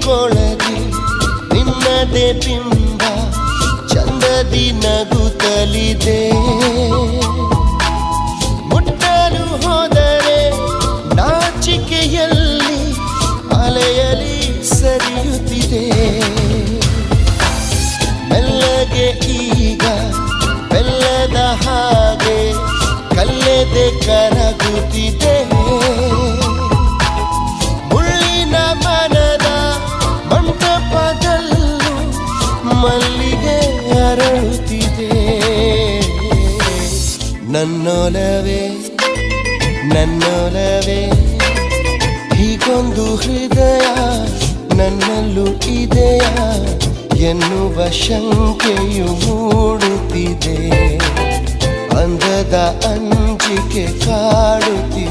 ಕೊಳದಿ ನಿನ್ನದೇ ಬಿಂಬ ಚಂದದಿ ನಗುತ್ತಲಿದೆ. ಮುಟ್ಟಲು ಹೋದರೆ ನಾಚಿಕೆಯಲ್ಲಿ ಅಲೆಯಲಿ ಸರಿಯುತ್ತಿದೆ. ಮೆಲ್ಲಗೆ ಈಗ ಬೆಲ್ಲದ ಹಾಗೆ ಕಲ್ಲೆದೆ ಕರಗುತ್ತಿದೆ. ಮುಳ್ಳಿನ ಮನದ ಮಂಟಪದಲ್ಲೂ ಮಲ್ಲಿಗೆ ಅರಳುತ್ತಿದೆ. ನನ್ನೊಲವೇ ನನ್ನೊಲವೇ ಹೀಗೊಂದು ಹೃದಯ ನನ್ನಲ್ಲೂ ಇದೆಯಾ ಎನ್ನುವ ಶಂಕೆಯು ಮೂಡುತ್ತಿದೆ. ಅಂದದ ಅಂಜಿಕೆ ಕಾಡುತ್ತಿದೆ.